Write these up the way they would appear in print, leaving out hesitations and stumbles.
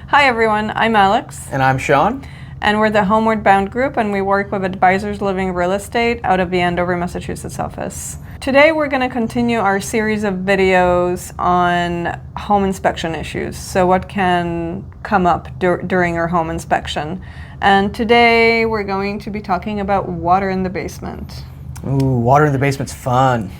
Hi everyone, I'm Alex. And I'm Sean. And we're the Homeward Bound group, and we work with Advisors Living Real Estate out of the Andover, Massachusetts office. Today we're going to continue our series of videos on home inspection issues. So what can come up during our home inspection. And today we're going to be talking about water in the basement. Ooh, water in the basement's fun.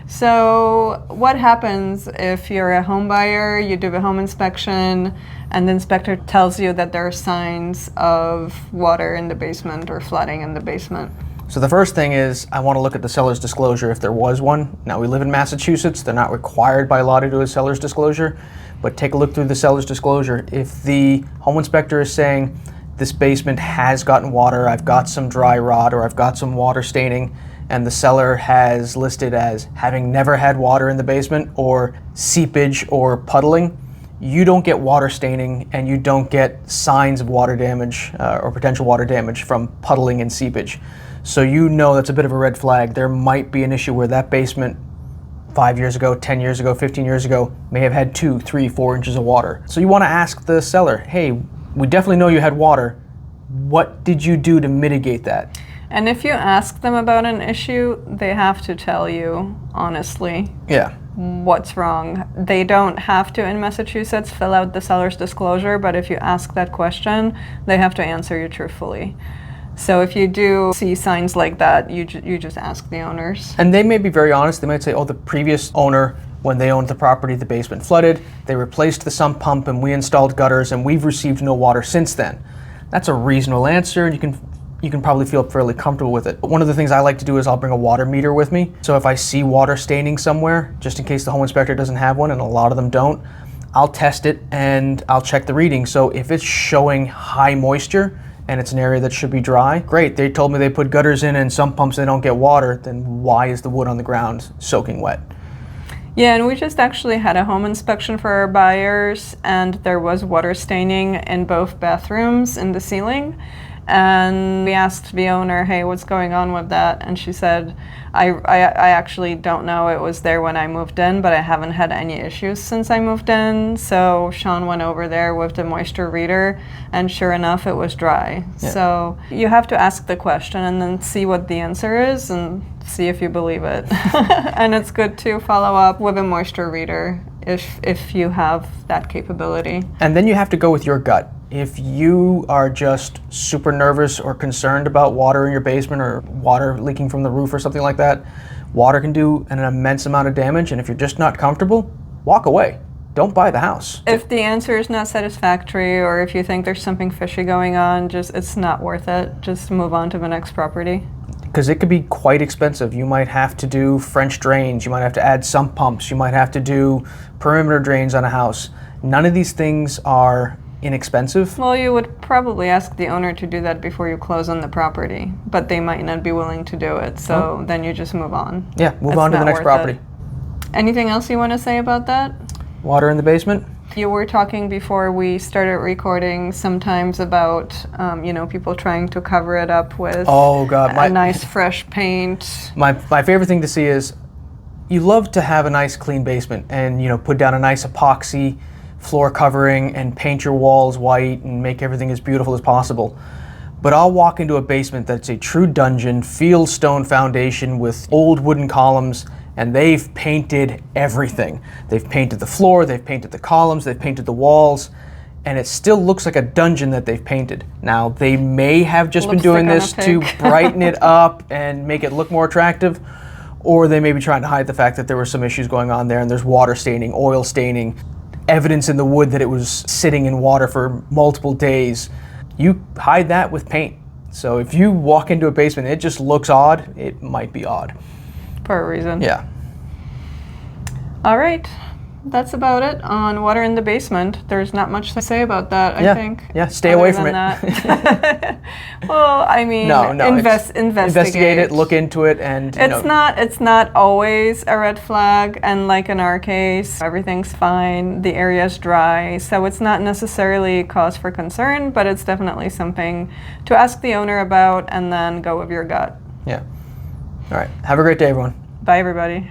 So what happens if you're a home buyer, you do a home inspection, and the inspector tells you that there are signs of water in the basement or flooding in the basement? So the first thing is I want to look at the seller's disclosure if there was one. Now we live in Massachusetts, they're not required by law to do a seller's disclosure, but take a look through the seller's disclosure. If the home inspector is saying this basement has gotten water, I've got some dry rot or I've got some water staining, and the seller has listed as having never had water in the basement or seepage or puddling, you don't get water staining and you don't get signs of water damage or potential water damage from puddling and seepage. So you know that's a bit of a red flag. There might be an issue where that basement 5 years ago, 10 years ago, 15 years ago may have had 2, 3, 4 inches of water. So you want to ask the seller, hey, we definitely know you had water. What did you do to mitigate that? And if you ask them about an issue, they have to tell you honestly. Yeah. What's wrong. They don't have to, in Massachusetts, fill out the seller's disclosure, but if you ask that question, they have to answer you truthfully. So if you do see signs like that, you just ask the owners. And they may be very honest. They might say, oh, the previous owner, when they owned the property, the basement flooded, they replaced the sump pump and we installed gutters and we've received no water since then. That's a reasonable answer, and you can probably feel fairly comfortable with it. But one of the things I like to do is I'll bring a water meter with me. So if I see water staining somewhere, just in case the home inspector doesn't have one, and a lot of them don't, I'll test it and I'll check the reading. So if it's showing high moisture and it's an area that should be dry, great. They told me they put gutters in and sump pumps, they don't get water, then why is the wood on the ground soaking wet? Yeah, and we just actually had a home inspection for our buyers, and there was water staining in both bathrooms in the ceiling. And we asked the owner, hey, what's going on with that? And she said, I actually don't know. It was there when I moved in, but I haven't had any issues since I moved in. So Sean went over there with the moisture reader, and sure enough, it was dry. Yeah. So you have to ask the question and then see what the answer is and see if you believe it. And it's good to follow up with a moisture reader if you have that capability. And then you have to go with your gut. If you are just super nervous or concerned about water in your basement or water leaking from the roof or something like that, water can do an immense amount of damage, and if you're just not comfortable, walk away. Don't buy the house. If the answer is not satisfactory, or if you think there's something fishy going on, it's not worth it. Just move on to the next property. Because it could be quite expensive. You might have to do French drains, you might have to add sump pumps, you might have to do perimeter drains on a house. None of these things are inexpensive. Well, you would probably ask the owner to do that before you close on the property, but they might not be willing to do it, so then you just move on. Yeah, move on to the next property. Anything else you want to say about that? Water in the basement? You were talking before we started recording sometimes about, people trying to cover it up with a nice fresh paint. My favorite thing to see is you love to have a nice clean basement and, put down a nice epoxy floor covering and paint your walls white and make everything as beautiful as possible. But I'll walk into a basement that's a true dungeon, field stone foundation with old wooden columns, and they've painted everything. They've painted the floor, they've painted the columns, they've painted the walls, and it still looks like a dungeon that they've painted. Now, they may have just been doing this to brighten it up and make it look more attractive, or they may be trying to hide the fact that there were some issues going on there and there's water staining, oil staining, evidence in the wood that it was sitting in water for multiple days. You hide that with paint. So if you walk into a basement and it just looks odd, it might be odd. For a reason. Yeah. All right. That's about it on water in the basement. There's not much to say about that, I think. Yeah, stay away from it. Well, I mean, investigate it, look into it, and it's not always a red flag, and like in our case, everything's fine, the area's dry, so it's not necessarily cause for concern, but it's definitely something to ask the owner about and then go with your gut. Yeah. All right. Have a great day, everyone. Bye, everybody.